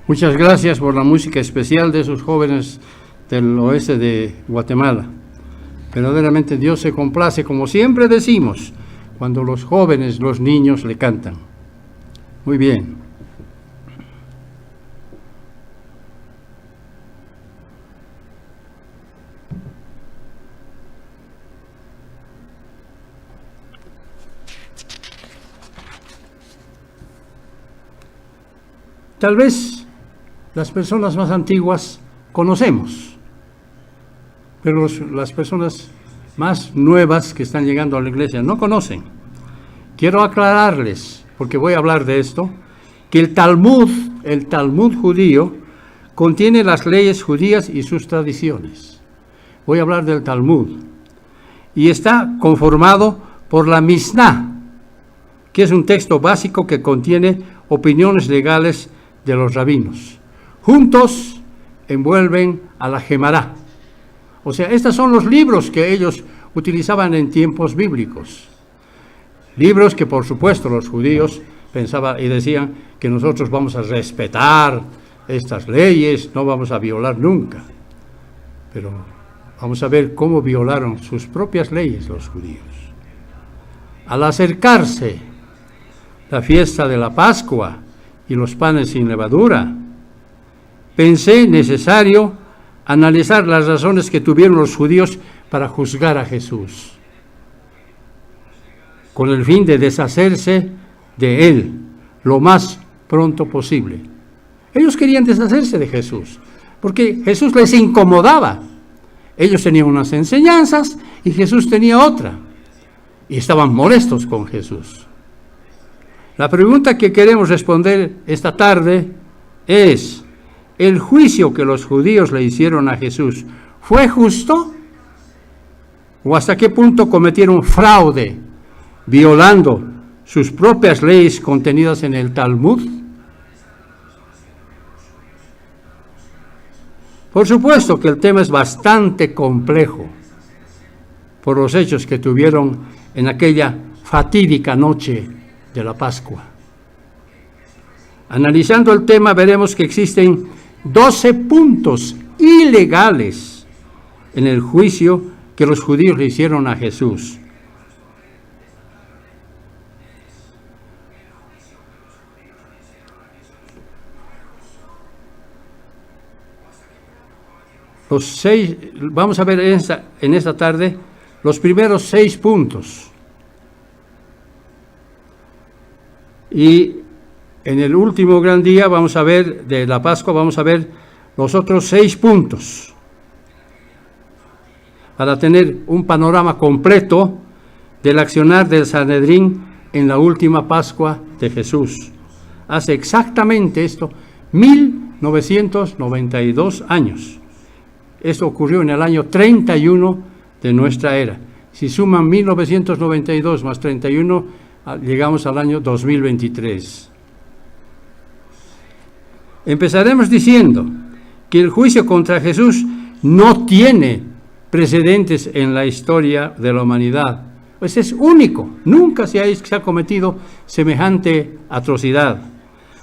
Muchas gracias por la música especial de esos jóvenes del oeste de Guatemala. Verdaderamente Dios se complace, como siempre decimos, cuando los jóvenes, los niños le cantan. Muy bien. Tal vez las personas más antiguas conocemos, pero las personas más nuevas que están llegando a la iglesia no conocen. Quiero aclararles, porque voy a hablar de esto, que el Talmud judío, contiene las leyes judías y sus tradiciones. Voy a hablar del Talmud. Y está conformado por la Mishnah, que es un texto básico que contiene opiniones legales de los rabinos. Juntos envuelven a la Gemara. O sea, estos son los libros que ellos utilizaban en tiempos bíblicos. Libros que, por supuesto, los judíos pensaban y decían que nosotros vamos a respetar estas leyes, no vamos a violar nunca. Pero vamos a ver cómo violaron sus propias leyes los judíos. Al acercarse la fiesta de la Pascua y los panes sin levadura, pensé necesario analizar las razones que tuvieron los judíos para juzgar a Jesús, con el fin de deshacerse de él lo más pronto posible. Ellos querían deshacerse de Jesús, porque Jesús les incomodaba. Ellos tenían unas enseñanzas y Jesús tenía otra, y estaban molestos con Jesús. La pregunta que queremos responder esta tarde es: ¿el juicio que los judíos le hicieron a Jesús fue justo? ¿O hasta qué punto cometieron fraude, violando sus propias leyes contenidas en el Talmud? Por supuesto que el tema es bastante complejo, por los hechos que tuvieron en aquella fatídica noche de la Pascua. Analizando el tema, veremos que existen 12 puntos ilegales en el juicio que los judíos le hicieron a Jesús. Vamos a ver en esta tarde los primeros 6 puntos. Y en el último gran día vamos a ver, de la Pascua, vamos a ver los otros 6 puntos, para tener un panorama completo del accionar del Sanedrín en la última Pascua de Jesús. Hace exactamente esto, 1992 años. Esto ocurrió en el año 31 de nuestra era. Si suman 1992 más 31, llegamos al año 2023. Empezaremos diciendo que el juicio contra Jesús no tiene precedentes en la historia de la humanidad. Pues es único, nunca se ha cometido semejante atrocidad,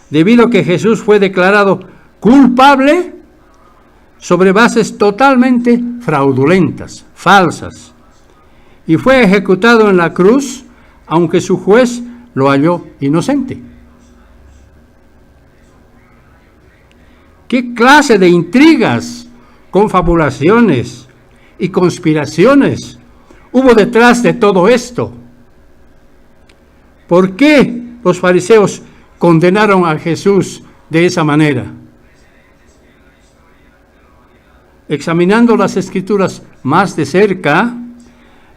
debido a que Jesús fue declarado culpable sobre bases totalmente fraudulentas, falsas, y fue ejecutado en la cruz, aunque su juez lo halló inocente. ¿Qué clase de intrigas, confabulaciones y conspiraciones hubo detrás de todo esto? ¿Por qué los fariseos condenaron a Jesús de esa manera? Examinando las Escrituras más de cerca,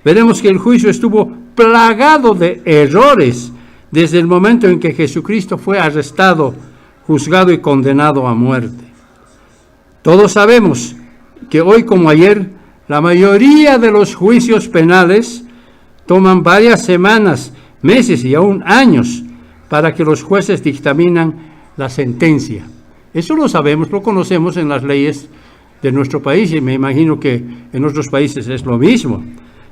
veremos que el juicio estuvo plagado de errores desde el momento en que Jesucristo fue arrestado, juzgado y condenado a muerte. Todos sabemos que hoy como ayer, la mayoría de los juicios penales toman varias semanas, meses y aún años para que los jueces dictaminan la sentencia. Eso lo sabemos, lo conocemos en las leyes de nuestro país, y me imagino que en otros países es lo mismo,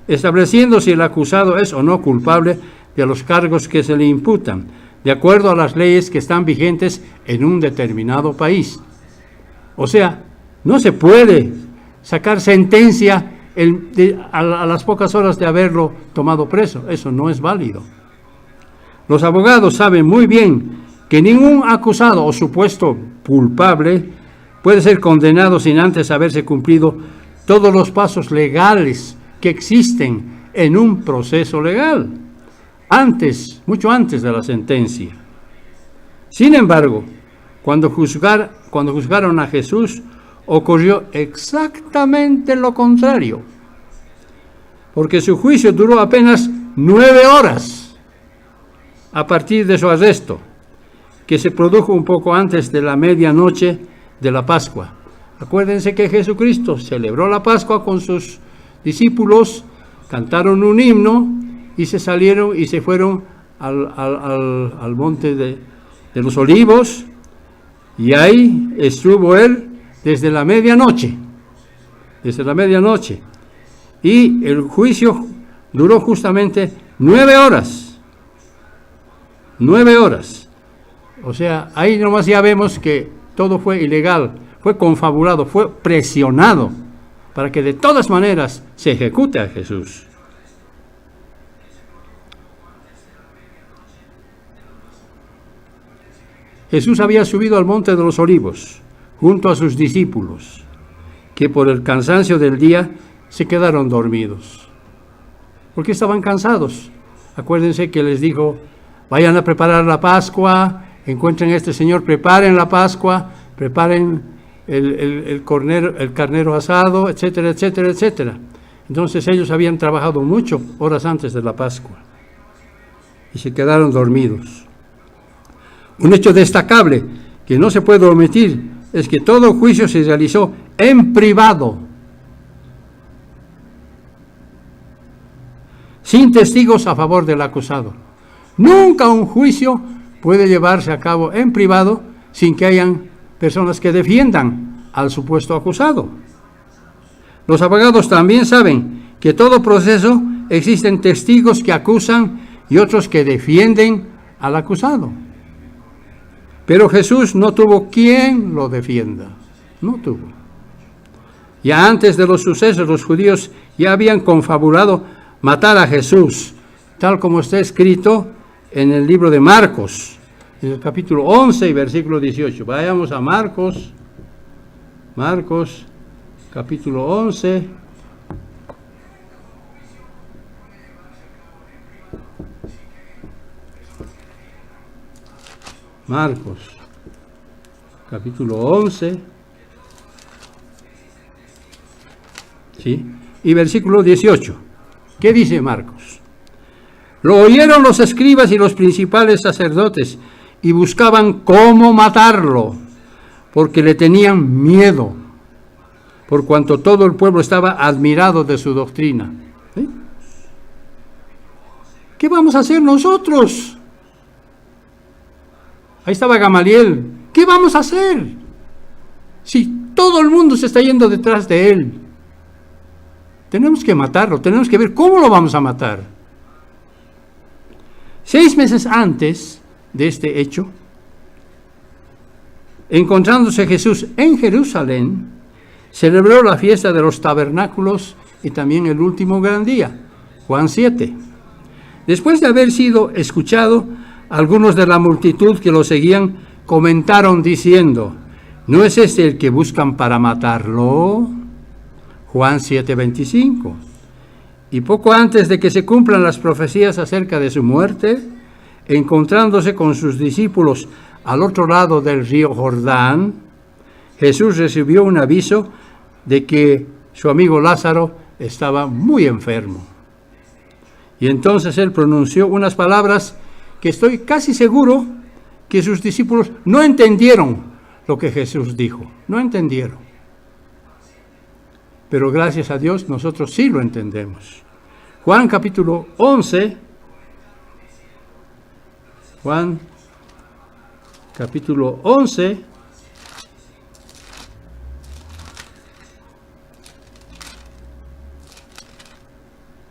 estableciendo si el acusado es o no culpable de los cargos que se le imputan, de acuerdo a las leyes que están vigentes en un determinado país. O sea, no se puede sacar sentencia a las pocas horas de haberlo tomado preso. Eso no es válido. Los abogados saben muy bien que ningún acusado o supuesto culpable puede ser condenado sin antes haberse cumplido todos los pasos legales que existen en un proceso legal, mucho antes de la sentencia. Sin embargo, cuando juzgaron a Jesús, ocurrió exactamente lo contrario, porque su juicio duró apenas 9 horas a partir de su arresto, que se produjo un poco antes de la medianoche de la Pascua. Acuérdense que Jesucristo celebró la Pascua con sus discípulos, cantaron un himno y se salieron y se fueron al monte de los Olivos, y ahí estuvo él desde la medianoche, y el juicio duró justamente 9 horas. 9 horas. O sea, ahí nomás ya vemos que todo fue ilegal, fue confabulado, fue presionado para que de todas maneras se ejecute a Jesús. Jesús había subido al monte de los Olivos junto a sus discípulos, que por el cansancio del día se quedaron dormidos. ¿Por qué estaban cansados? Acuérdense que les dijo: vayan a preparar la Pascua, encuentren a este Señor, preparen la Pascua, preparen el carnero asado, etcétera, etcétera, etcétera. Entonces ellos habían trabajado mucho horas antes de la Pascua y se quedaron dormidos. Un hecho destacable que no se puede omitir es que todo juicio se realizó en privado, sin testigos a favor del acusado. Nunca un juicio puede llevarse a cabo en privado sin que hayan personas que defiendan al supuesto acusado. Los abogados también saben que en todo proceso existen testigos que acusan y otros que defienden al acusado. Pero Jesús no tuvo quien lo defienda. No tuvo. Ya antes de los sucesos, los judíos ya habían confabulado matar a Jesús, tal como está escrito en el libro de Marcos, en el capítulo 11 y versículo 18. Vayamos a Marcos, capítulo 11. Marcos, capítulo 11, ¿sí? Y versículo 18. ¿Qué dice Marcos? Lo oyeron los escribas y los principales sacerdotes y buscaban cómo matarlo, porque le tenían miedo, por cuanto todo el pueblo estaba admirado de su doctrina. ¿Sí? ¿Qué vamos a hacer nosotros? Ahí estaba Gamaliel. ¿Qué vamos a hacer si todo el mundo se está yendo detrás de él? Tenemos que matarlo, tenemos que ver cómo lo vamos a matar. 6 meses antes de este hecho, encontrándose Jesús en Jerusalén, celebró la fiesta de los tabernáculos y también el último gran día, Juan 7. Después de haber sido escuchado, algunos de la multitud que lo seguían comentaron diciendo: ¿no es este el que buscan para matarlo? Juan 7:25. Y poco antes de que se cumplan las profecías acerca de su muerte, encontrándose con sus discípulos al otro lado del río Jordán, Jesús recibió un aviso de que su amigo Lázaro estaba muy enfermo. Y entonces él pronunció unas palabras que estoy casi seguro que sus discípulos no entendieron lo que Jesús dijo. No entendieron. Pero gracias a Dios nosotros sí lo entendemos. Juan capítulo 11. Juan capítulo 11.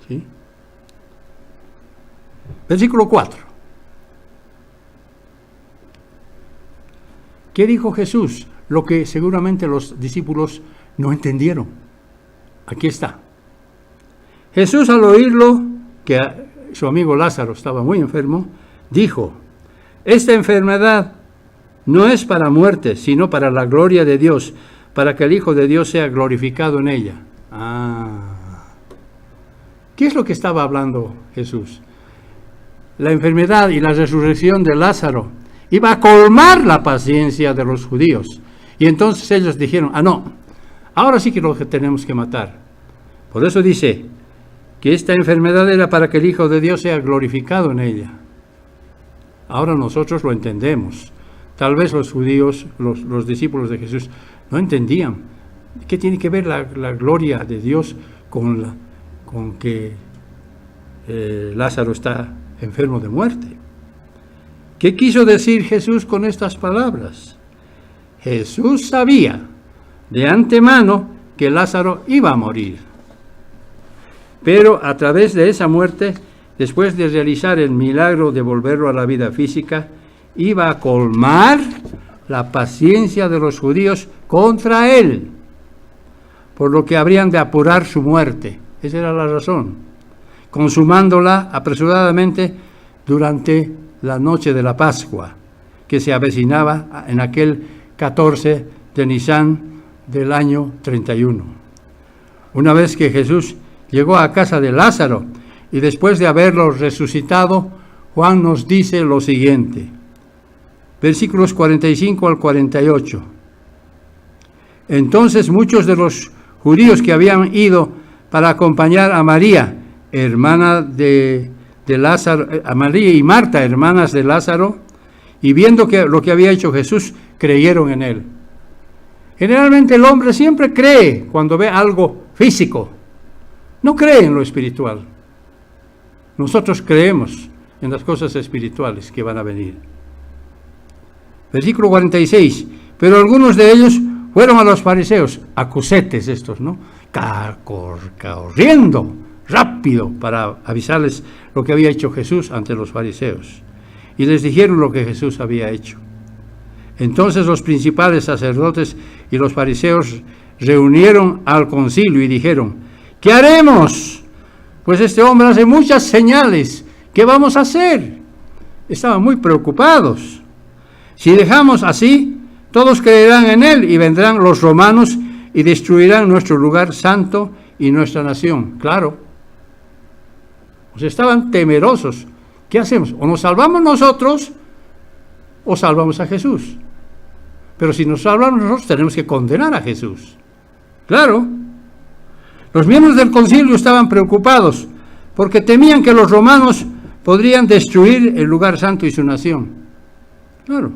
¿Sí? Versículo 4. ¿Qué dijo Jesús? Lo que seguramente los discípulos no entendieron. Aquí está. Jesús, al oírlo, que su amigo Lázaro estaba muy enfermo, dijo: esta enfermedad no es para muerte, sino para la gloria de Dios, para que el Hijo de Dios sea glorificado en ella. ¿Qué es lo que estaba hablando Jesús? La enfermedad y la resurrección de Lázaro iba a colmar la paciencia de los judíos. Y entonces ellos dijeron: no, ahora sí que lo tenemos que matar. Por eso dice que esta enfermedad era para que el Hijo de Dios sea glorificado en ella. Ahora nosotros lo entendemos. Tal vez los judíos, los discípulos de Jesús, no entendían. ¿Qué tiene que ver la gloria de Dios con que Lázaro está enfermo de muerte? ¿Qué quiso decir Jesús con estas palabras? Jesús sabía de antemano que Lázaro iba a morir. Pero a través de esa muerte, después de realizar el milagro de volverlo a la vida física, iba a colmar la paciencia de los judíos contra él, por lo que habrían de apurar su muerte. Esa era la razón, consumándola apresuradamente durante la noche de la Pascua, que se avecinaba en aquel 14 de Nisán del año 31. Una vez que Jesús llegó a casa de Lázaro y después de haberlo resucitado, Juan nos dice lo siguiente, versículos 45 al 48. Entonces muchos de los judíos que habían ido para acompañar a María, hermana de Lázaro, a María y Marta, hermanas de Lázaro, y viendo lo que había hecho Jesús, creyeron en él. Generalmente el hombre siempre cree cuando ve algo físico, no cree en lo espiritual. Nosotros creemos en las cosas espirituales que van a venir. Versículo 46, pero algunos de ellos fueron a los fariseos, acusetes estos, ¿no? Corriendo rápido para avisarles lo que había hecho Jesús ante los fariseos. Y les dijeron lo que Jesús había hecho. Entonces los principales sacerdotes y los fariseos reunieron al concilio y dijeron: ¿qué haremos? Pues este hombre hace muchas señales. ¿Qué vamos a hacer? Estaban muy preocupados. Si dejamos así, todos creerán en él y vendrán los romanos y destruirán nuestro lugar santo y nuestra nación. Claro. Pues estaban temerosos. ¿Qué hacemos? O nos salvamos nosotros o salvamos a Jesús. Pero si nos salvamos nosotros, tenemos que condenar a Jesús. Claro. Los miembros del concilio estaban preocupados porque temían que los romanos podrían destruir el lugar santo y su nación. Claro.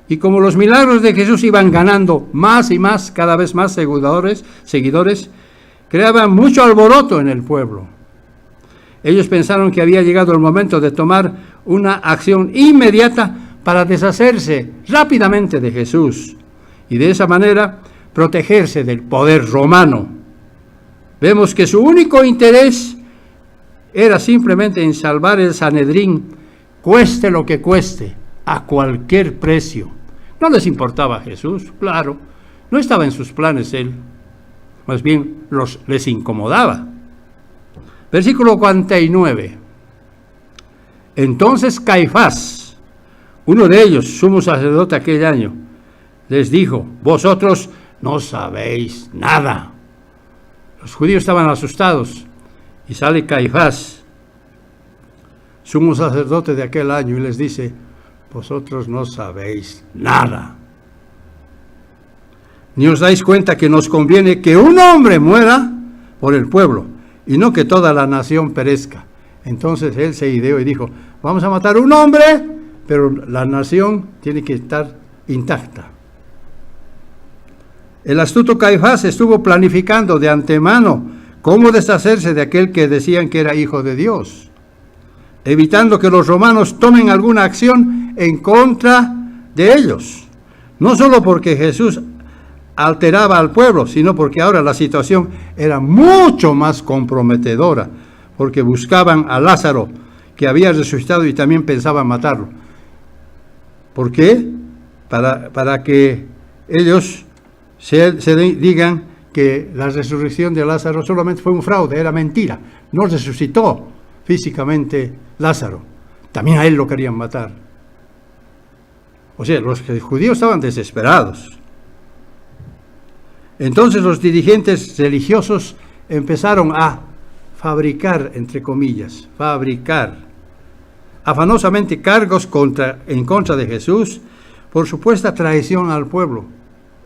Y como los milagros de Jesús iban ganando más y más, cada vez más seguidores, creaban mucho alboroto en el pueblo. Ellos pensaron que había llegado el momento de tomar una acción inmediata para deshacerse rápidamente de Jesús y de esa manera protegerse del poder romano. Vemos que su único interés era simplemente en salvar el Sanedrín, cueste lo que cueste, a cualquier precio. No les importaba a Jesús, claro, no estaba en sus planes él, más bien les incomodaba. Versículo 49. Entonces Caifás, uno de ellos, sumo sacerdote aquel año, les dijo: vosotros no sabéis nada. Los judíos estaban asustados y sale Caifás, sumo sacerdote de aquel año, y les dice: vosotros no sabéis nada. Ni os dais cuenta que nos conviene que un hombre muera por el pueblo y no que toda la nación perezca. Entonces él se ideó y dijo: vamos a matar a un hombre, pero la nación tiene que estar intacta. El astuto Caifás estuvo planificando de antemano cómo deshacerse de aquel que decían que era hijo de Dios, evitando que los romanos tomen alguna acción en contra de ellos. No solo porque Jesús alteraba al pueblo, sino porque ahora la situación era mucho más comprometedora, porque buscaban a Lázaro, que había resucitado, y también pensaban matarlo. ¿Por qué? para que ellos digan que la resurrección de Lázaro solamente fue un fraude, era mentira. No resucitó físicamente Lázaro. También a él lo querían matar. O sea, los judíos estaban desesperados. Entonces los dirigentes religiosos empezaron a fabricar, entre comillas, afanosamente cargos en contra de Jesús por supuesta traición al pueblo.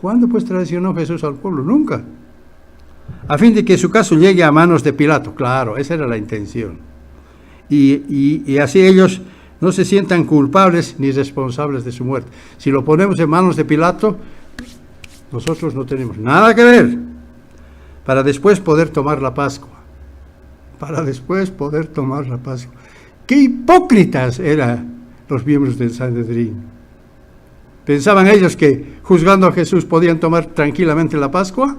¿Cuándo pues traicionó Jesús al pueblo? Nunca. A fin de que su caso llegue a manos de Pilato. Claro, esa era la intención. Y así ellos no se sientan culpables ni responsables de su muerte. Si lo ponemos en manos de Pilato, nosotros no tenemos nada que ver, para después poder tomar la Pascua. ¡Qué hipócritas eran los miembros del Sanedrín! ¿Pensaban ellos que juzgando a Jesús podían tomar tranquilamente la Pascua?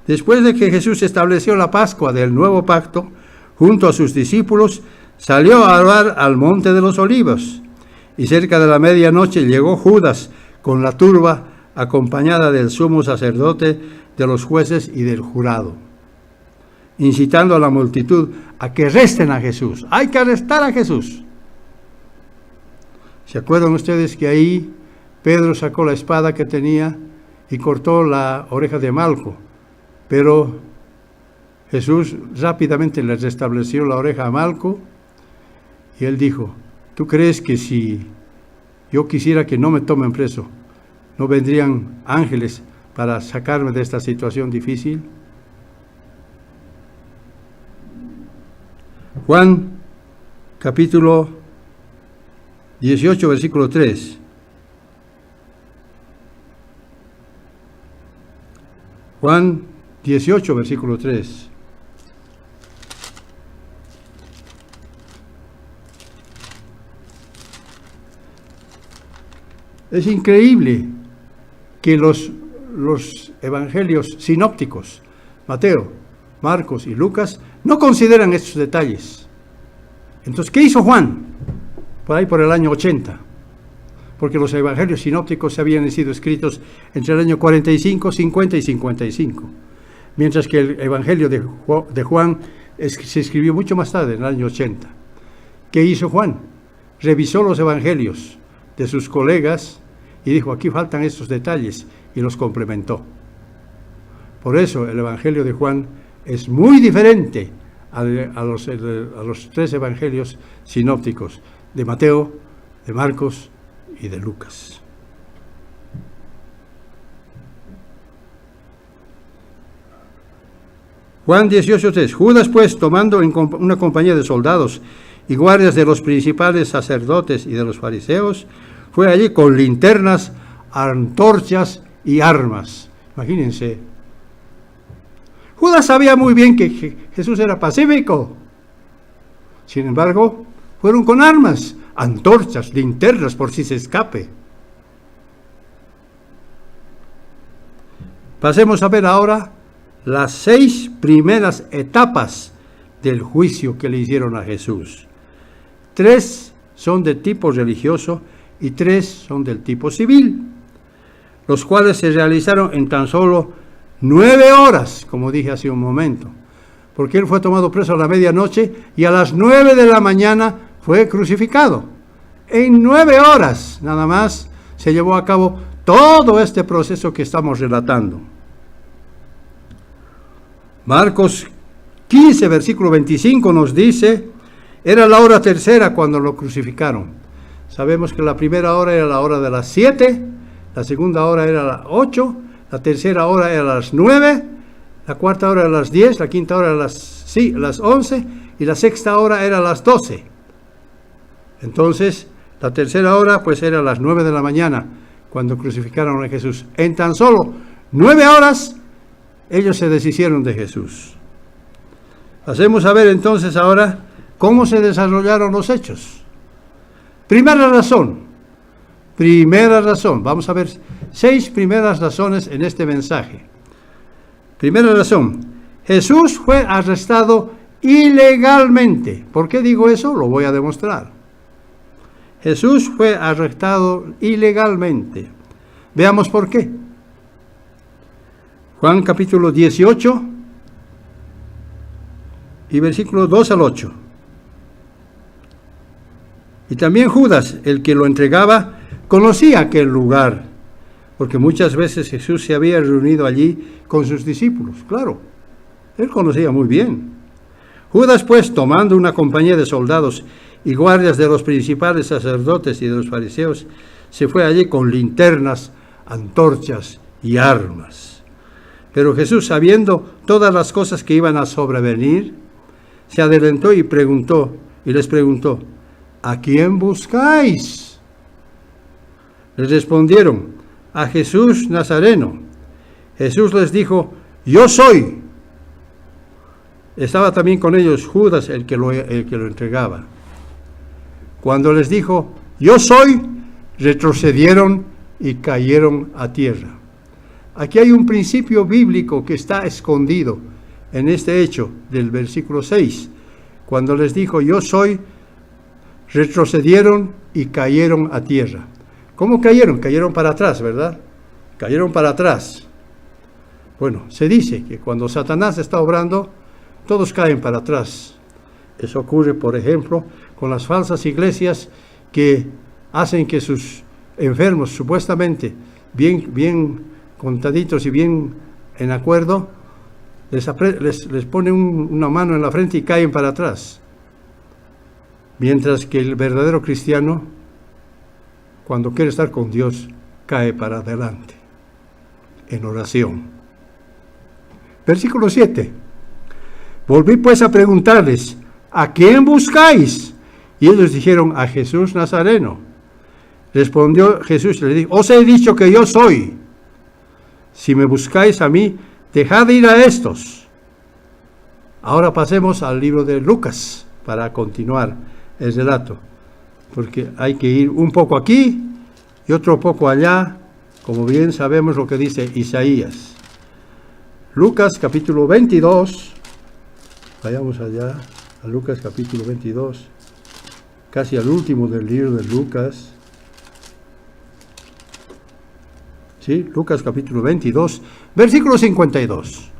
Después de que Jesús estableció la Pascua del nuevo pacto, junto a sus discípulos, salió a orar al Monte de los Olivos. Y cerca de la medianoche llegó Judas con la turba, acompañada del sumo sacerdote, de los jueces y del jurado, incitando a la multitud a que arresten a Jesús. ¡Hay que arrestar a Jesús! ¿Se acuerdan ustedes que ahí Pedro sacó la espada que tenía y cortó la oreja de Malco? Pero Jesús rápidamente le restableció la oreja a Malco y él dijo: ¿tú crees que si yo quisiera que no me tomen preso, no vendrían ángeles para sacarme de esta situación difícil? Juan, capítulo 18, versículo 3. Juan 18, versículo 3. Es increíble que los evangelios sinópticos, Mateo, Marcos y Lucas, no consideran estos detalles. Entonces, ¿qué hizo Juan? Por ahí por el año 80. Porque los evangelios sinópticos habían sido escritos entre el año 45, 50 y 55. Mientras que el evangelio de Juan se escribió mucho más tarde, en el año 80. ¿Qué hizo Juan? Revisó los evangelios de sus colegas y dijo: aquí faltan estos detalles, y los complementó. Por eso el evangelio de Juan es muy diferente a los tres evangelios sinópticos de Mateo, de Marcos y de Lucas. Juan 18:3. Judas pues, tomando una compañía de soldados y guardias de los principales sacerdotes y de los fariseos, fue allí con linternas, antorchas y armas. Imagínense. Judas sabía muy bien que Jesús era pacífico. Sin embargo, fueron con armas, antorchas, linternas, por si se escape. Pasemos a ver ahora las 6 primeras etapas del juicio que le hicieron a Jesús. 3 son de tipo religioso y 3 son del tipo civil, los cuales se realizaron en tan solo 9 horas, como dije hace un momento, porque él fue tomado preso a la medianoche y a las 9 de la mañana fue crucificado. En 9 horas nada más se llevó a cabo todo este proceso que estamos relatando. Marcos 15, versículo 25 nos dice: era la hora tercera cuando lo crucificaron. Sabemos que la primera hora era la hora de las 7, la segunda hora era las 8, la tercera hora era las 9, la cuarta hora era las 10, la quinta hora era las 11 y la sexta hora era las 12. Entonces, la tercera hora pues era las 9 de la mañana cuando crucificaron a Jesús. En tan solo 9 horas ellos se deshicieron de Jesús. Pasemos a ver entonces ahora cómo se desarrollaron los hechos. Primera razón, vamos a ver 6 primeras razones en este mensaje. Primera razón, Jesús fue arrestado ilegalmente. ¿Por qué digo eso? Lo voy a demostrar. Jesús fue arrestado ilegalmente. Veamos por qué. Juan capítulo 18 y versículos 2 al 8. Y también Judas, el que lo entregaba, conocía aquel lugar, porque muchas veces Jesús se había reunido allí con sus discípulos. Claro, él conocía muy bien. Judas, pues, tomando una compañía de soldados y guardias de los principales sacerdotes y de los fariseos, se fue allí con linternas, antorchas y armas. Pero Jesús, sabiendo todas las cosas que iban a sobrevenir, se adelantó y les preguntó: ¿a quién buscáis? Les respondieron: a Jesús Nazareno. Jesús les dijo: yo soy. Estaba también con ellos Judas, el que lo entregaba. Cuando les dijo: yo soy, retrocedieron y cayeron a tierra. Aquí hay un principio bíblico que está escondido en este hecho del versículo 6. Cuando les dijo: yo soy, retrocedieron y cayeron a tierra. ¿Cómo cayeron? Cayeron para atrás, ¿verdad? Cayeron para atrás. Bueno, se dice que cuando Satanás está obrando, todos caen para atrás. Eso ocurre, por ejemplo, con las falsas iglesias que hacen que sus enfermos, supuestamente bien contaditos y bien en acuerdo, les ponen una mano en la frente y caen para atrás. Mientras que el verdadero cristiano, cuando quiere estar con Dios, cae para adelante, en oración. Versículo 7. Volví pues a preguntarles: ¿a quién buscáis? Y ellos dijeron: a Jesús Nazareno. Respondió Jesús y les dijo: os he dicho que yo soy. Si me buscáis a mí, dejad de ir a estos. Ahora pasemos al libro de Lucas para continuar el relato, porque hay que ir un poco aquí y otro poco allá, como bien sabemos lo que dice Isaías. Lucas capítulo 22, vayamos allá, a Lucas capítulo 22, casi al último del libro de Lucas. Sí, Lucas capítulo 22, versículo 52.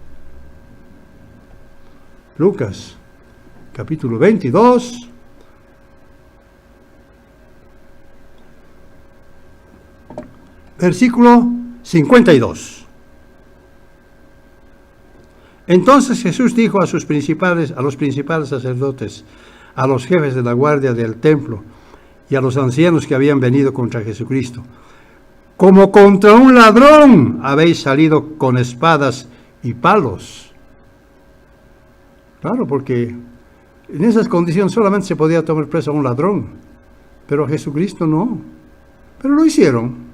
Lucas capítulo 22, versículo 52. Entonces Jesús dijo a los principales sacerdotes, a los jefes de la guardia del templo y a los ancianos que habían venido contra Jesucristo: como contra un ladrón habéis salido con espadas y palos. Claro, porque en esas condiciones solamente se podía tomar preso a un ladrón, pero a Jesucristo no. Pero lo hicieron.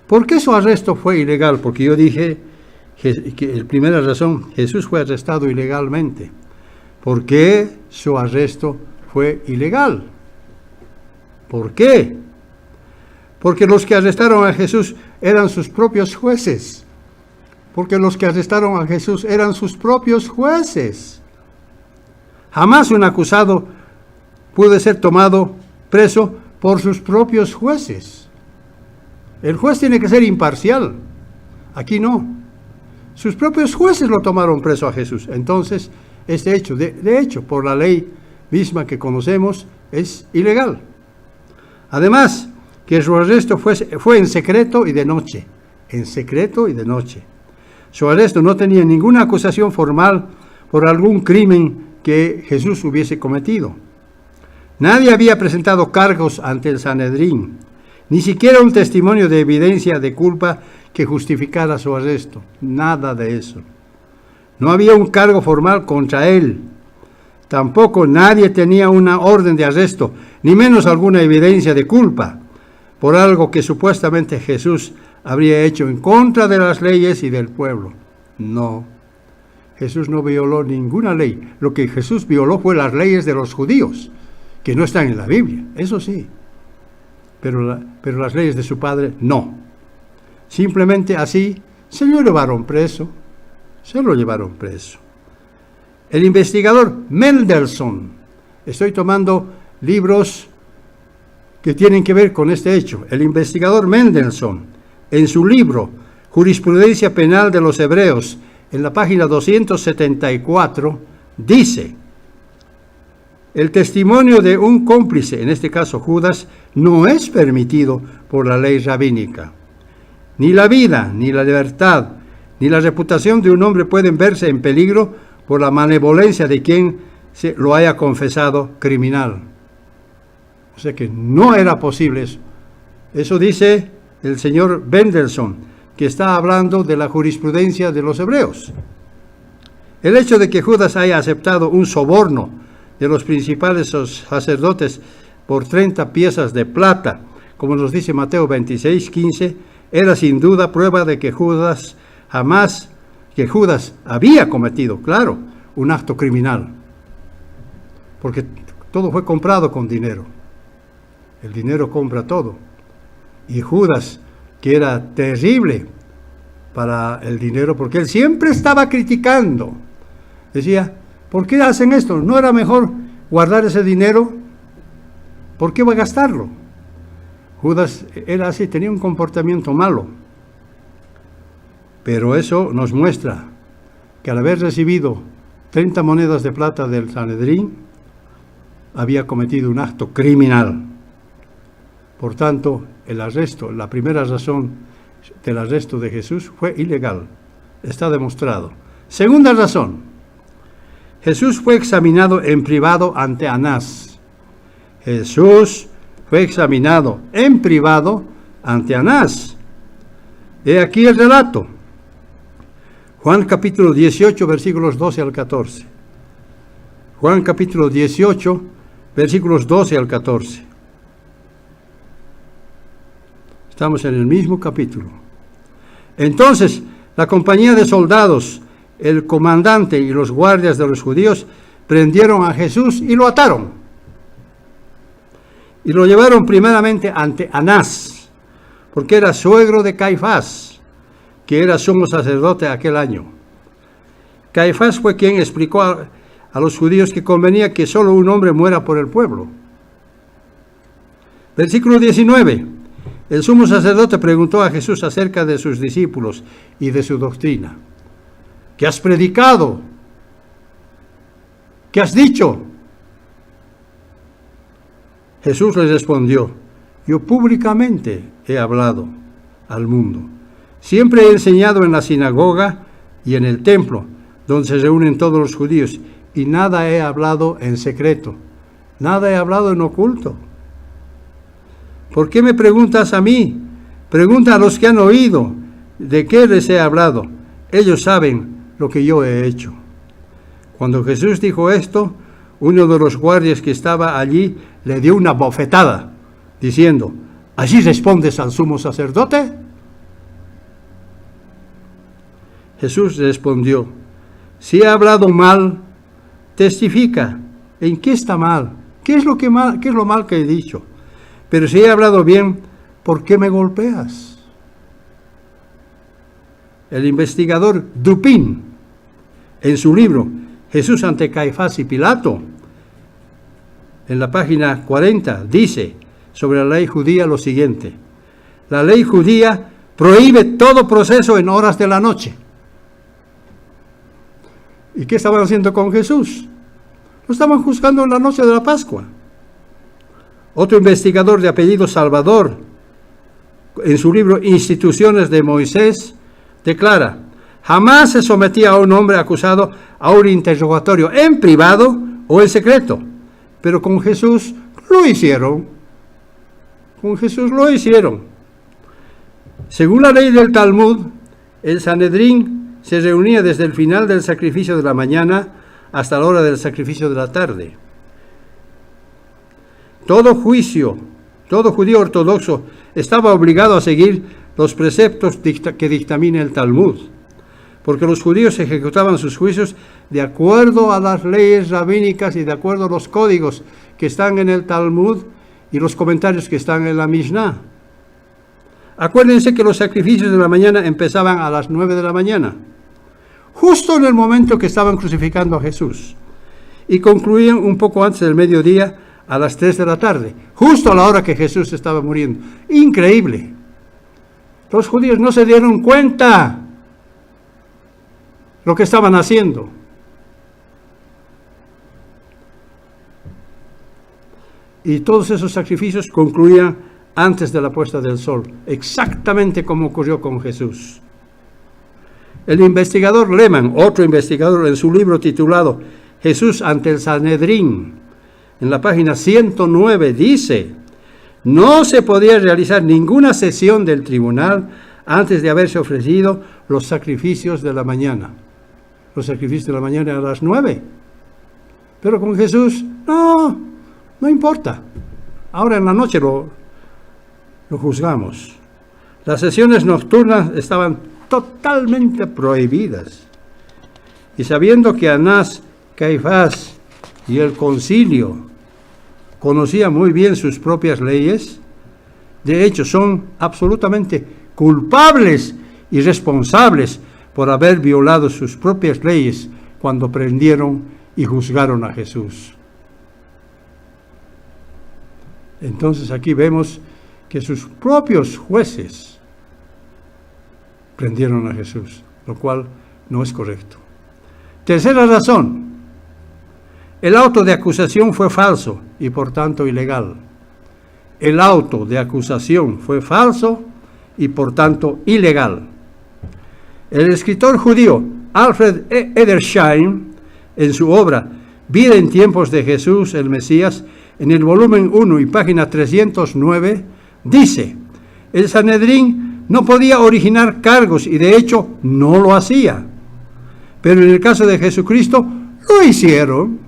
¿Por qué su arresto fue ilegal? Porque yo dije que la primera razón, Jesús fue arrestado ilegalmente. ¿Por qué su arresto fue ilegal? ¿Por qué? Porque los que arrestaron a Jesús eran sus propios jueces. Porque los que arrestaron a Jesús eran sus propios jueces. Jamás un acusado puede ser tomado preso por sus propios jueces. El juez tiene que ser imparcial. Aquí no. Sus propios jueces lo tomaron preso a Jesús. Entonces, este hecho, de hecho, por la ley misma que conocemos, es ilegal. Además, que su arresto fue en secreto y de noche. En secreto y de noche. Su arresto no tenía ninguna acusación formal por algún crimen que Jesús hubiese cometido. Nadie había presentado cargos ante el Sanedrín, ni siquiera un testimonio de evidencia de culpa que justificara su arresto. Nada de eso. No había un cargo formal contra él. Tampoco nadie tenía una orden de arresto, ni menos alguna evidencia de culpa por algo que supuestamente Jesús habría hecho en contra de las leyes y del pueblo. No, Jesús no violó ninguna ley. Lo que Jesús violó fue las leyes de los judíos, que no están en la Biblia, eso sí. Pero las leyes de su padre, no. Simplemente así se lo llevaron preso. El investigador Mendelssohn, estoy tomando libros que tienen que ver con este hecho. El investigador Mendelssohn, en su libro Jurisprudencia Penal de los Hebreos, en la página 274, dice: el testimonio de un cómplice, en este caso Judas, no es permitido por la ley rabínica. Ni la vida, ni la libertad, ni la reputación de un hombre pueden verse en peligro por la malevolencia de quien se lo haya confesado criminal. O sea que no era posible eso. Eso dice el señor Mendelssohn, que está hablando de la jurisprudencia de los hebreos. El hecho de que Judas haya aceptado un soborno de los principales sacerdotes por 30 piezas de plata, como nos dice Mateo 26:15, era sin duda prueba de que Judas había cometido, claro, un acto criminal, porque todo fue comprado con dinero. El dinero compra todo. Y Judas, que era terrible para el dinero, porque él siempre estaba criticando, decía: ¿por qué hacen esto? ¿No era mejor guardar ese dinero? ¿Por qué va a gastarlo? Judas era así, tenía un comportamiento malo. Pero eso nos muestra que al haber recibido 30 monedas de plata del Sanedrín, había cometido un acto criminal. Por tanto, el arresto, la primera razón del arresto de Jesús fue ilegal. Está demostrado. Segunda razón: Jesús fue examinado en privado ante Anás. Jesús fue examinado en privado ante Anás. He aquí el relato. Juan capítulo 18, versículos 12 al 14. Juan capítulo 18, versículos 12 al 14. Estamos en el mismo capítulo. Entonces, la compañía de soldados, el comandante y los guardias de los judíos prendieron a Jesús y lo ataron. Y lo llevaron primeramente ante Anás, porque era suegro de Caifás, que era sumo sacerdote aquel año. Caifás fue quien explicó a los judíos que convenía que solo un hombre muera por el pueblo. Versículo 19. El sumo sacerdote preguntó a Jesús acerca de sus discípulos y de su doctrina. ¿Qué has predicado? ¿Qué has dicho? Jesús les respondió: yo públicamente he hablado al mundo. Siempre he enseñado en la sinagoga y en el templo, donde se reúnen todos los judíos, y nada he hablado en secreto, nada he hablado en oculto. ¿Por qué me preguntas a mí? Pregunta a los que han oído, ¿de qué les he hablado? Ellos saben lo que yo he hecho. Cuando Jesús dijo esto, uno de los guardias que estaba allí le dio una bofetada, diciendo: ¿así respondes al sumo sacerdote? Jesús respondió: si he hablado mal, testifica. ¿En qué está mal? ¿Qué es lo mal que he dicho? Pero si he hablado bien, ¿por qué me golpeas? El investigador Dupin, en su libro Jesús ante Caifás y Pilato, en la página 40, dice sobre la ley judía lo siguiente: la ley judía prohíbe todo proceso en horas de la noche. ¿Y qué estaban haciendo con Jesús? Lo estaban juzgando en la noche de la Pascua. Otro investigador de apellido Salvador, en su libro Instituciones de Moisés, declara: jamás se sometía a un hombre acusado a un interrogatorio en privado o en secreto, pero con Jesús lo hicieron. Con Jesús lo hicieron. Según la ley del Talmud, el Sanedrín se reunía desde el final del sacrificio de la mañana hasta la hora del sacrificio de la tarde. Todo judío ortodoxo estaba obligado a seguir los preceptos que dictamina el Talmud, porque los judíos ejecutaban sus juicios de acuerdo a las leyes rabínicas y de acuerdo a los códigos que están en el Talmud y los comentarios que están en la Mishnah. Acuérdense que los sacrificios de la mañana empezaban a las 9 de la mañana, justo en el momento que estaban crucificando a Jesús, y concluían un poco antes del mediodía, a las 3 de la tarde, justo a la hora que Jesús estaba muriendo. Increíble. Los judíos no se dieron cuenta lo que estaban haciendo. Y todos esos sacrificios concluían antes de la puesta del sol, exactamente como ocurrió con Jesús. El investigador Lehmann, otro investigador, en su libro titulado Jesús ante el Sanedrín, en la página 109, dice: no se podía realizar ninguna sesión del tribunal antes de haberse ofrecido los sacrificios de la mañana. Los sacrificios de la mañana a las 9. Pero con Jesús, no importa. Ahora en la noche lo juzgamos. Las sesiones nocturnas estaban totalmente prohibidas. Y sabiendo que Anás, Caifás y el concilio conocían muy bien sus propias leyes, de hecho son absolutamente culpables y responsables por haber violado sus propias leyes cuando prendieron y juzgaron a Jesús. Entonces aquí vemos que sus propios jueces prendieron a Jesús, lo cual no es correcto. Tercera razón: el auto de acusación fue falso y por tanto ilegal. El auto de acusación fue falso y por tanto ilegal. El escritor judío Alfred Edersheim, en su obra Vida en tiempos de Jesús el Mesías, en el volumen 1 y página 309, dice: el Sanedrín no podía originar cargos y de hecho no lo hacía. Pero en el caso de Jesucristo lo hicieron.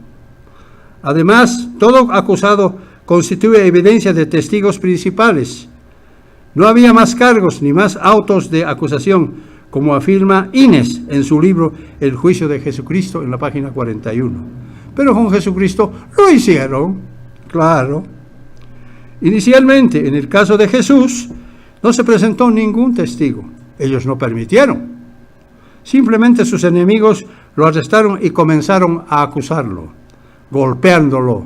Además, todo acusado constituye evidencia de testigos principales. No había más cargos ni más autos de acusación, como afirma Innes en su libro El juicio de Jesucristo, en la página 41. Pero con Jesucristo lo hicieron, claro. Inicialmente, en el caso de Jesús, no se presentó ningún testigo. Ellos no permitieron. Simplemente sus enemigos lo arrestaron y comenzaron a acusarlo, golpeándolo.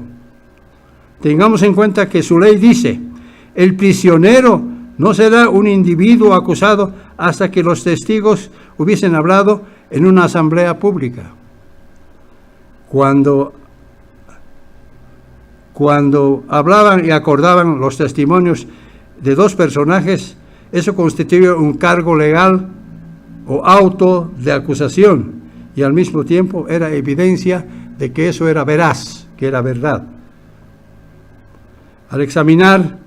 Tengamos en cuenta que su ley dice: el prisionero no será un individuo acusado hasta que los testigos hubiesen hablado en una asamblea pública. Cuando hablaban y acordaban los testimonios de dos personajes, eso constituye un cargo legal o auto de acusación, y al mismo tiempo era evidencia de que eso era veraz, que era verdad. Al examinar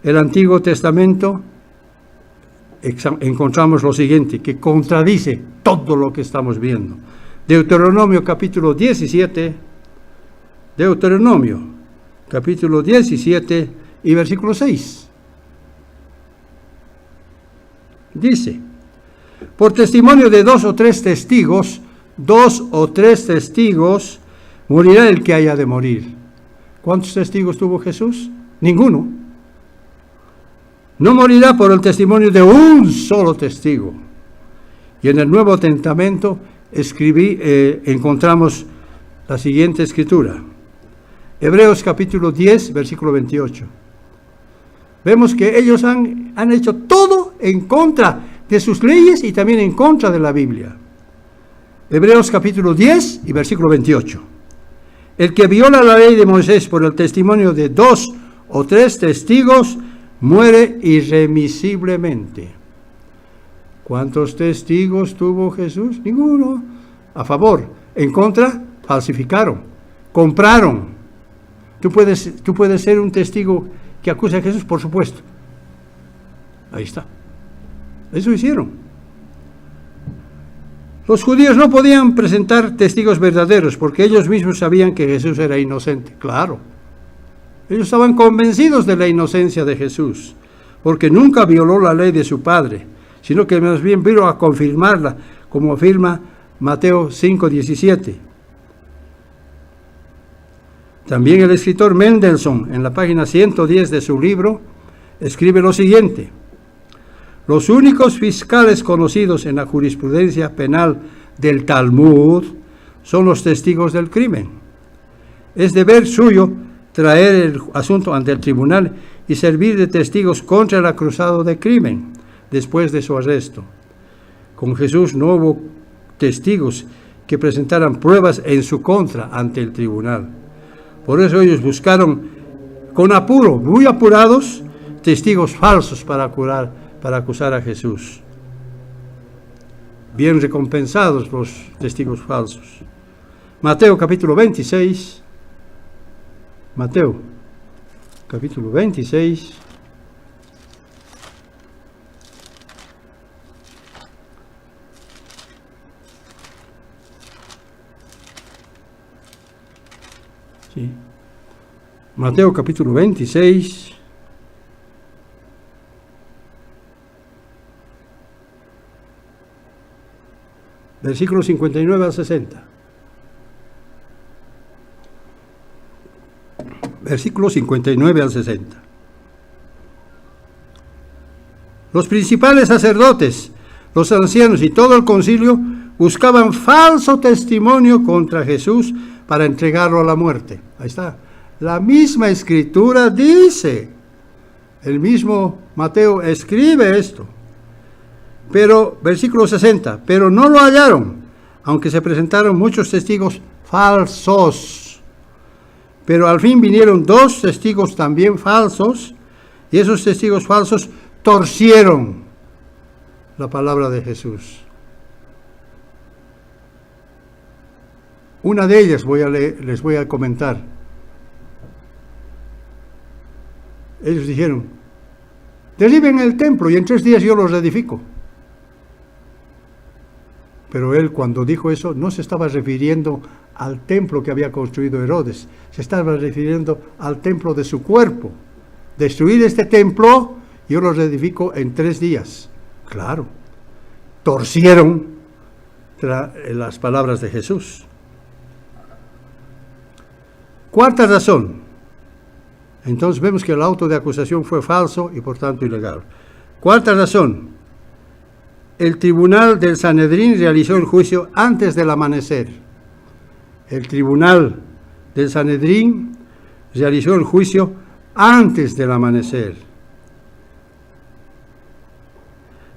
el Antiguo Testamento, encontramos lo siguiente, que contradice todo lo que estamos viendo. Deuteronomio capítulo 17, Deuteronomio capítulo 17 y versículo 6. Dice: por testimonio de 2 o 3 testigos, 2 o 3 testigos, morirá el que haya de morir. ¿Cuántos testigos tuvo Jesús? Ninguno. No morirá por el testimonio de un solo testigo. Y en el Nuevo Testamento encontramos la siguiente escritura. Hebreos capítulo 10, versículo 28. Vemos que ellos han hecho todo en contra de sus leyes y también en contra de la Biblia. Hebreos capítulo 10 y versículo 28. El que viola la ley de Moisés por el testimonio de 2 o 3 testigos, muere irremisiblemente. ¿Cuántos testigos tuvo Jesús? Ninguno. A favor. En contra, falsificaron, compraron. Tú puedes ser un testigo que acusa a Jesús, por supuesto. Ahí está. Eso hicieron. Los judíos no podían presentar testigos verdaderos porque ellos mismos sabían que Jesús era inocente. Claro. Ellos estaban convencidos de la inocencia de Jesús, porque nunca violó la ley de su padre, sino que más bien vino a confirmarla, como afirma Mateo 5:17. También el escritor Mendelssohn, en la página 110 de su libro, escribe lo siguiente: los únicos fiscales conocidos en la jurisprudencia penal del Talmud son los testigos del crimen. Es deber suyo traer el asunto ante el tribunal y servir de testigos contra el acusado de crimen después de su arresto. Con Jesús no hubo testigos que presentaran pruebas en su contra ante el tribunal. Por eso ellos buscaron con apuro, muy apurados, testigos falsos para acusar a Jesús. Bien recompensados los testigos falsos. Mateo capítulo 26. Mateo capítulo 26. Sí. Mateo capítulo 26. Versículos 59 al 60. Versículos 59 al 60. Los principales sacerdotes, los ancianos y todo el concilio buscaban falso testimonio contra Jesús para entregarlo a la muerte. Ahí está. La misma escritura dice, el mismo Mateo escribe esto. Pero, versículo 60, pero no lo hallaron, aunque se presentaron muchos testigos falsos. Pero al fin vinieron 2 testigos también falsos, y esos testigos falsos torcieron la palabra de Jesús. Una de ellas les voy a comentar. Ellos dijeron, derriben el templo y en 3 días yo los reedifico. Pero él, cuando dijo eso, no se estaba refiriendo al templo que había construido Herodes, se estaba refiriendo al templo de su cuerpo. Destruir este templo, yo lo reedifico en 3 días. Claro, torcieron las palabras de Jesús. Cuarta razón. Entonces vemos que el auto de acusación fue falso y por tanto ilegal. Cuarta razón. El tribunal del Sanedrín realizó el juicio antes del amanecer. El tribunal del Sanedrín realizó el juicio antes del amanecer.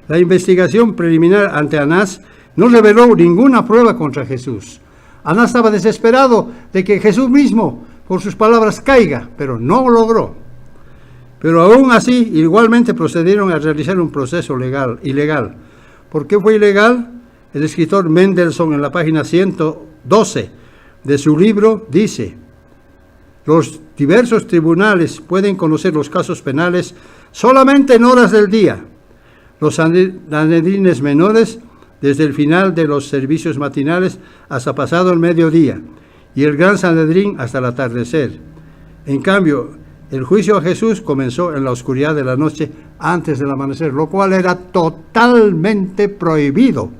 La investigación preliminar ante Anás no reveló ninguna prueba contra Jesús. Anás estaba desesperado de que Jesús mismo, por sus palabras, caiga, pero no lo logró. Pero aún así, igualmente procedieron a realizar un proceso ilegal. ¿Por qué fue ilegal? El escritor Mendelssohn, en la página 112 de su libro, dice: los diversos tribunales pueden conocer los casos penales solamente en horas del día. Los sanedrines menores, desde el final de los servicios matinales hasta pasado el mediodía, y el gran Sanedrín hasta el atardecer. En cambio, el juicio a Jesús comenzó en la oscuridad de la noche antes del amanecer, lo cual era totalmente prohibido,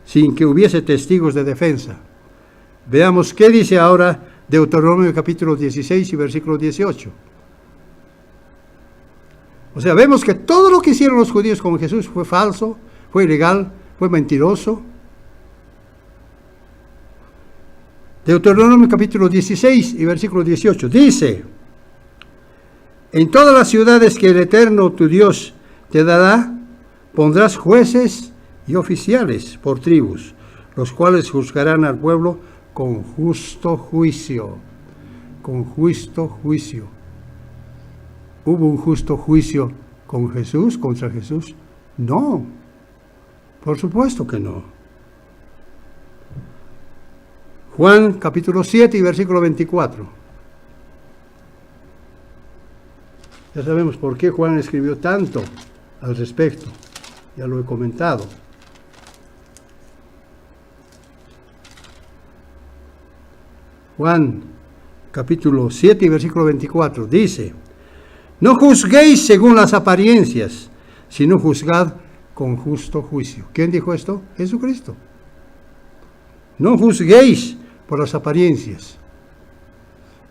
sin que hubiese testigos de defensa. Veamos qué dice ahora Deuteronomio capítulo 16 y versículo 18. O sea, vemos que todo lo que hicieron los judíos con Jesús fue falso, fue ilegal, fue mentiroso. Deuteronomio capítulo 16 y versículo 18 dice: en todas las ciudades que el Eterno tu Dios te dará, pondrás jueces y oficiales por tribus, los cuales juzgarán al pueblo con justo juicio. Con justo juicio. ¿Hubo un justo juicio con Jesús, contra Jesús? No, por supuesto que no. Juan capítulo 7 y versículo 24. Ya sabemos por qué Juan escribió tanto al respecto. Ya lo he comentado. Juan capítulo 7 y versículo 24 dice: no juzguéis según las apariencias, sino juzgad con justo juicio. ¿Quién dijo esto? Jesucristo. No juzguéis por las apariencias.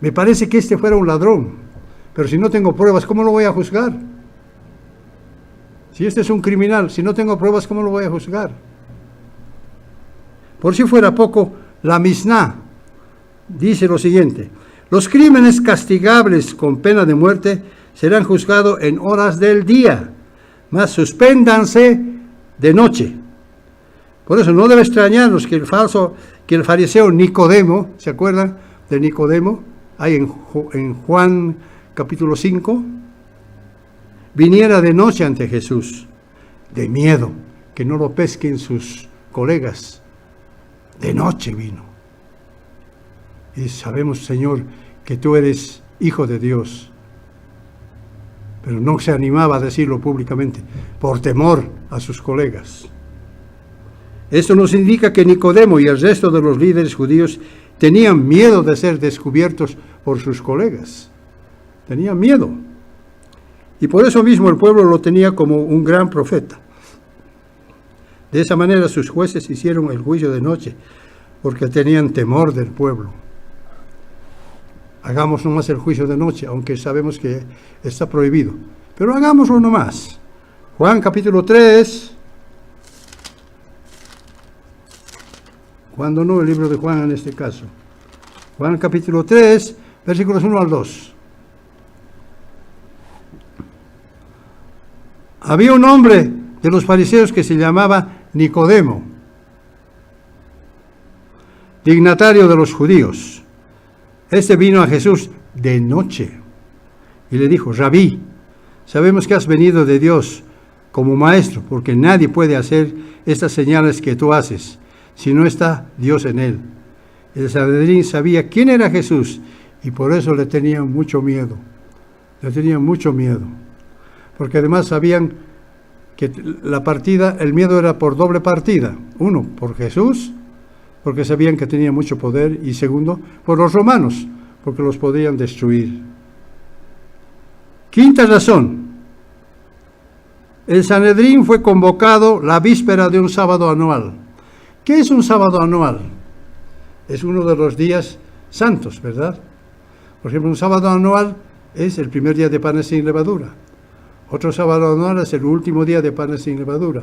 Me parece que este fuera un ladrón. Pero si no tengo pruebas, ¿cómo lo voy a juzgar? Si este es un criminal, si no tengo pruebas, ¿cómo lo voy a juzgar? Por si fuera poco, la Misná dice lo siguiente: Los crímenes castigables con pena de muerte serán juzgados en horas del día, mas suspéndanse de noche. Por eso no debe extrañarnos que el fariseo Nicodemo, ¿se acuerdan de Nicodemo? Ahí en Juan capítulo 5, viniera de noche ante Jesús, de miedo, que no lo pesquen sus colegas. De noche vino. Y sabemos, Señor, que tú eres Hijo de Dios. Pero no se animaba a decirlo públicamente, por temor a sus colegas. Esto nos indica que Nicodemo y el resto de los líderes judíos tenían miedo de ser descubiertos por sus colegas. Tenían miedo. Y por eso mismo el pueblo lo tenía como un gran profeta. De esa manera sus jueces hicieron el juicio de noche, porque tenían temor del pueblo. Hagamos nomás el juicio de noche, aunque sabemos que está prohibido. Pero hagámoslo nomás. Juan capítulo 3. Cuando no, el libro de Juan en este caso. Juan capítulo 3, versículos 1 al 2. Había un hombre de los fariseos que se llamaba Nicodemo, dignatario de los judíos. Este vino a Jesús de noche y le dijo: Rabí, sabemos que has venido de Dios como maestro, porque nadie puede hacer estas señales que tú haces si no está Dios en él. El Sanedrín sabía quién era Jesús y por eso le tenían mucho miedo. Le tenían mucho miedo. Porque además sabían que el miedo era por doble partida. Uno, por Jesús, porque sabían que tenía mucho poder, y segundo, por los romanos, porque los podían destruir. Quinta razón. El Sanedrín fue convocado la víspera de un sábado anual. ¿Qué es un sábado anual? Es uno de los días santos, ¿verdad? Por ejemplo, un sábado anual es el primer día de panes sin levadura. Otro sábado anual es el último día de panes sin levadura.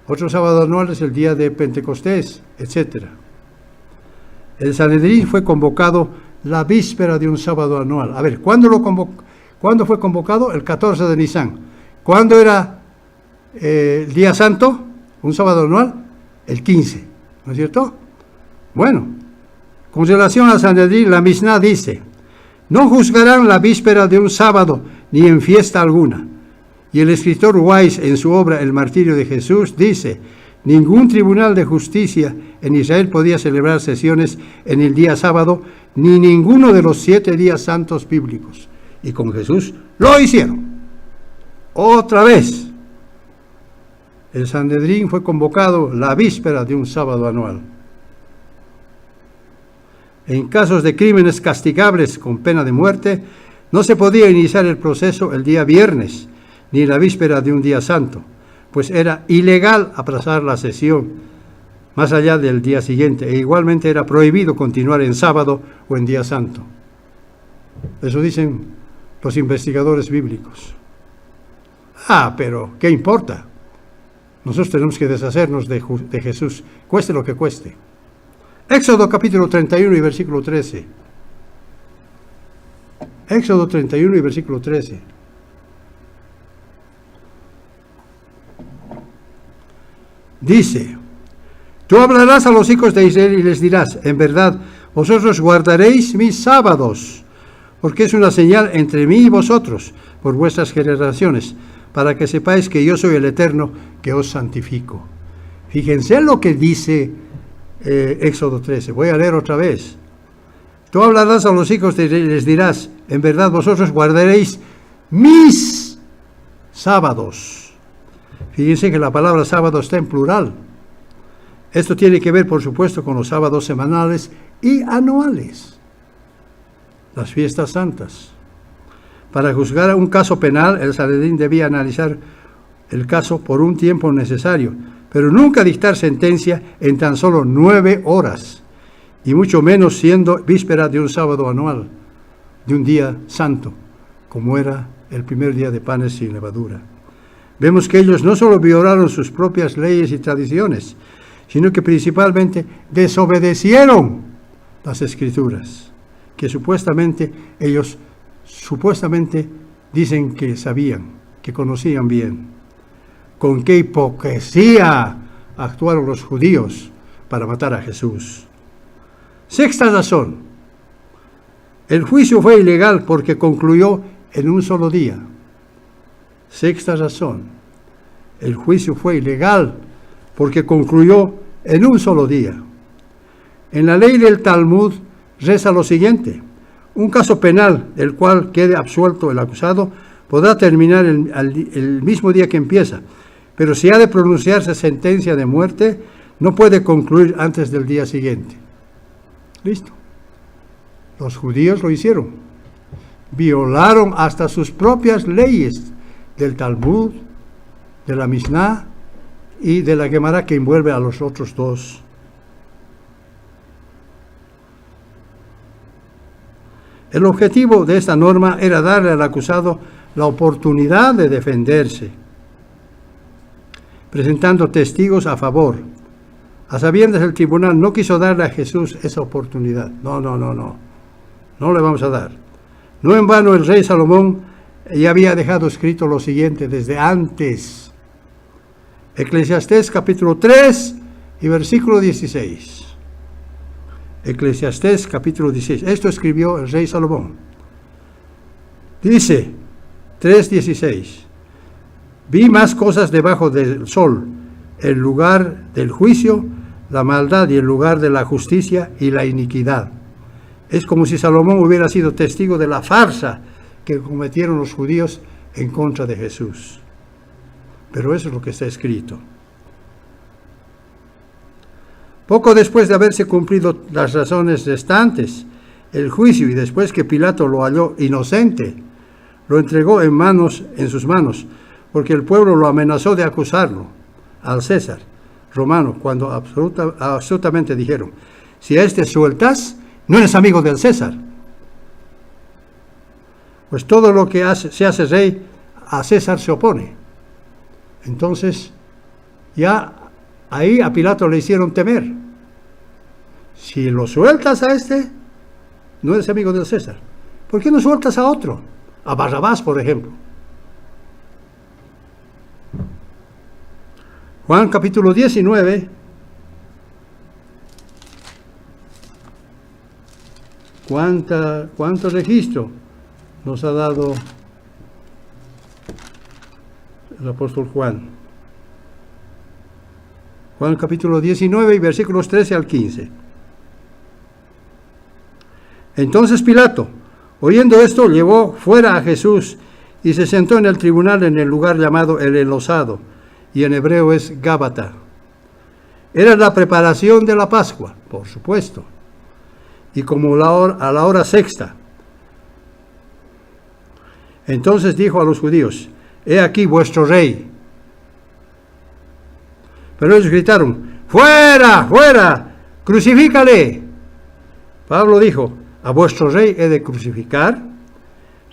Otro sábado anual es el día de Pentecostés, etc. El Sanedrín fue convocado la víspera de un sábado anual. A ver, ¿cuándo fue convocado? El 14 de Nisan. ¿Cuándo era el día santo? Un sábado anual, el 15, ¿no es cierto? Bueno, con relación al Sanedrín, la Misná dice: no juzgarán la víspera de un sábado, ni en fiesta alguna. Y el escritor Weiss, en su obra El martirio de Jesús, dice: ningún tribunal de justicia en Israel podía celebrar sesiones en el día sábado, ni ninguno de los 7 días santos bíblicos. Y con Jesús lo hicieron. Otra vez. El Sanedrín fue convocado la víspera de un sábado anual. En casos de crímenes castigables con pena de muerte, no se podía iniciar el proceso el día viernes, ni la víspera de un día santo, pues era ilegal aplazar la sesión más allá del día siguiente, e igualmente era prohibido continuar en sábado o en día santo. Eso dicen los investigadores bíblicos. Pero ¿qué importa? Nosotros tenemos que deshacernos de Jesús, cueste lo que cueste. Éxodo capítulo 31 y versículo 13. Éxodo 31 y versículo 13. Dice: tú hablarás a los hijos de Israel y les dirás: en verdad, vosotros guardaréis mis sábados, porque es una señal entre mí y vosotros por vuestras generaciones, para que sepáis que yo soy el Eterno, que os santifico. Fíjense lo que dice Éxodo 13. Voy a leer otra vez. Tú hablarás a los hijos de Israel y les dirás: en verdad, vosotros guardaréis mis sábados. Fíjense que la palabra sábado está en plural. Esto tiene que ver, por supuesto, con los sábados semanales y anuales, las fiestas santas. Para juzgar un caso penal, el Sanedrín debía analizar el caso por un tiempo necesario, pero nunca dictar sentencia en tan solo 9 horas, y mucho menos siendo víspera de un sábado anual, de un día santo, como era el primer día de panes sin levadura. Vemos que ellos no solo violaron sus propias leyes y tradiciones, sino que principalmente desobedecieron las Escrituras. que ellos supuestamente dicen que sabían, que conocían bien. Con qué hipocresía actuaron los judíos para matar a Jesús. Sexta razón. El juicio fue ilegal porque concluyó en un solo día. Sexta razón. El juicio fue ilegal porque concluyó en un solo día. En la ley del Talmud reza lo siguiente: un caso penal del cual quede absuelto el acusado podrá terminar el mismo día que empieza, pero si ha de pronunciarse sentencia de muerte, no puede concluir antes del día siguiente. Listo. Los judíos lo hicieron. Violaron hasta sus propias leyes del Talmud, de la Mishnah y de la Gemara que envuelve a los otros dos. El objetivo de esta norma era darle al acusado la oportunidad de defenderse, presentando testigos a favor. A sabiendas, el tribunal no quiso darle a Jesús esa oportunidad. No le vamos a dar. No en vano el rey Salomón ya había dejado escrito lo siguiente desde antes. Eclesiastés capítulo 3 y versículo 16. Eclesiastés capítulo 16. Esto escribió el rey Salomón. Dice 3:16. Vi más cosas debajo del sol, el lugar del juicio, la maldad y el lugar de la justicia y la iniquidad. Es como si Salomón hubiera sido testigo de la farsa que cometieron los judíos en contra de Jesús. Pero eso es lo que está escrito. Poco después de haberse cumplido las razones restantes, el juicio, y después que Pilato lo halló inocente, lo entregó en sus manos, porque el pueblo lo amenazó de acusarlo al César romano, cuando absolutamente dijeron: si a este sueltas, no eres amigo del César. Pues todo lo que se hace rey, a César se opone. Entonces, ya ahí a Pilato le hicieron temer. Si lo sueltas a este, no eres amigo del César. ¿Por qué no sueltas a otro? A Barrabás, por ejemplo. Juan capítulo 19. ¿Cuánto registro nos ha dado el apóstol Juan? Juan capítulo 19 y versículos 13 al 15. Entonces Pilato, oyendo esto, llevó fuera a Jesús y se sentó en el tribunal en el lugar llamado el Enlosado, y en hebreo es Gábata. Era la preparación de la Pascua, por supuesto, y como a la hora sexta. Entonces dijo a los judíos: he aquí vuestro rey. Pero ellos gritaron: ¡fuera, fuera! ¡Crucifícale! Pablo dijo: ¿a vuestro rey he de crucificar?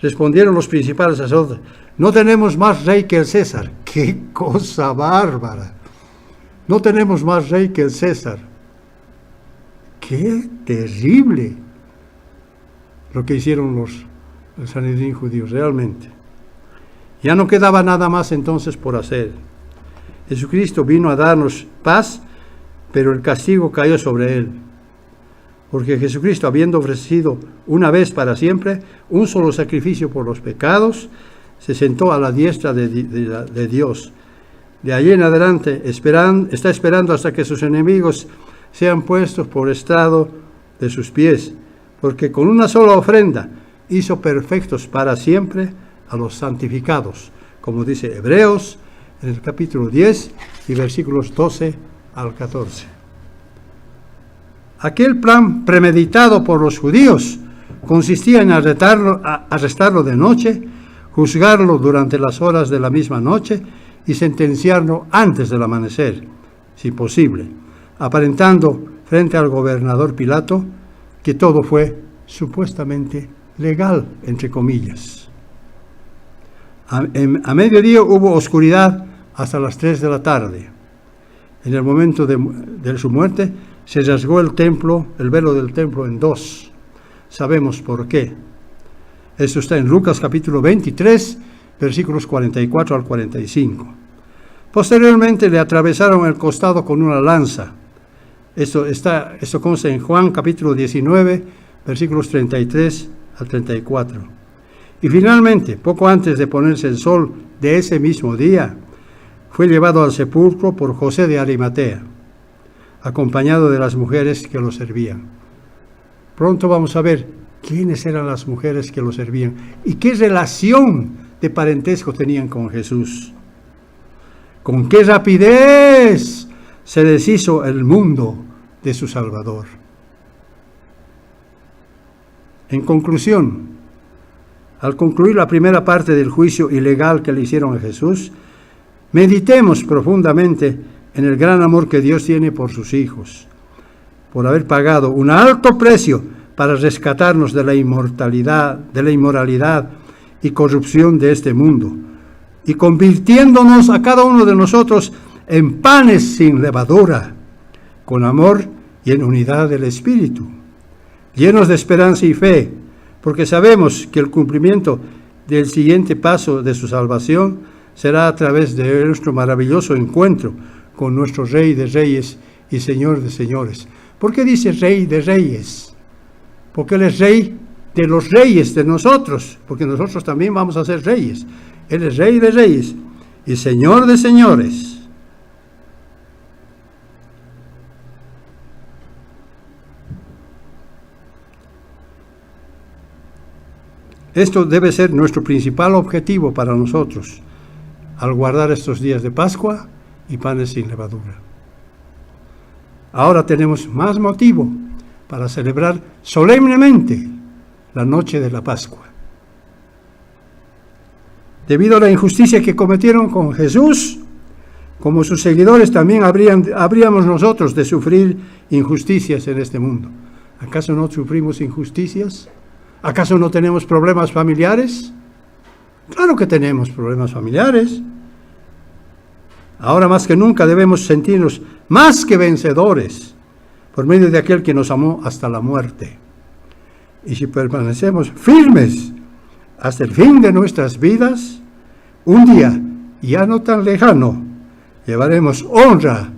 Respondieron los principales sacerdotes: no tenemos más rey que el César. ¡Qué cosa bárbara! No tenemos más rey que el César. ¡Qué terrible lo que hicieron los Sanedrín judíos, realmente! Ya no quedaba nada más entonces por hacer. Jesucristo vino a darnos paz, pero el castigo cayó sobre él. Porque Jesucristo, habiendo ofrecido una vez para siempre un solo sacrificio por los pecados, se sentó a la diestra de Dios. De allí en adelante está esperando hasta que sus enemigos sean puestos por estrado de sus pies, porque con una sola ofrenda hizo perfectos para siempre a los santificados, como dice Hebreos en el capítulo 10 y versículos 12 al 14. Aquel plan premeditado por los judíos consistía en arrestarlo de noche, juzgarlo durante las horas de la misma noche y sentenciarlo antes del amanecer, si posible, aparentando frente al gobernador Pilato que todo fue supuestamente legal, entre comillas. A mediodía hubo oscuridad hasta las 3 de la tarde. En el momento de su muerte se rasgó el velo del templo en dos, sabemos por qué. Esto está en Lucas capítulo 23, versículos 44 al 45. Posteriormente le atravesaron el costado con una lanza. Esto consta en Juan capítulo 19, versículos 33 al 34. Y finalmente, poco antes de ponerse el sol de ese mismo día, fue llevado al sepulcro por José de Arimatea, acompañado de las mujeres que lo servían. Pronto vamos a ver quiénes eran las mujeres que lo servían y qué relación de parentesco tenían con Jesús. Con qué rapidez se deshizo el mundo de su Salvador. En conclusión, al concluir la primera parte del juicio ilegal que le hicieron a Jesús, meditemos profundamente en el gran amor que Dios tiene por sus hijos, por haber pagado un alto precio para rescatarnos de la inmoralidad y corrupción de este mundo, y convirtiéndonos a cada uno de nosotros en panes sin levadura, con amor y en unidad del Espíritu, llenos de esperanza y fe, porque sabemos que el cumplimiento del siguiente paso de su salvación será a través de nuestro maravilloso encuentro con nuestro Rey de Reyes y Señor de Señores. ¿Por qué dice Rey de Reyes? Porque Él es Rey de los reyes, de nosotros, porque nosotros también vamos a ser reyes. Él es Rey de Reyes y Señor de Señores. Esto debe ser nuestro principal objetivo para nosotros, al guardar estos días de Pascua y panes sin levadura. Ahora tenemos más motivo para celebrar solemnemente la noche de la Pascua. Debido a la injusticia que cometieron con Jesús, como sus seguidores también habríamos nosotros de sufrir injusticias en este mundo. ¿Acaso no sufrimos injusticias? ¿Acaso no tenemos problemas familiares? Claro que tenemos problemas familiares. Ahora más que nunca debemos sentirnos más que vencedores por medio de aquel que nos amó hasta la muerte. Y si permanecemos firmes hasta el fin de nuestras vidas, un día ya no tan lejano, llevaremos honra,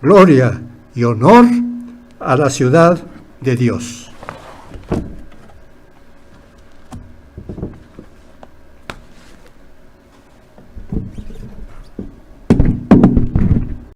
gloria y honor a la ciudad de Dios.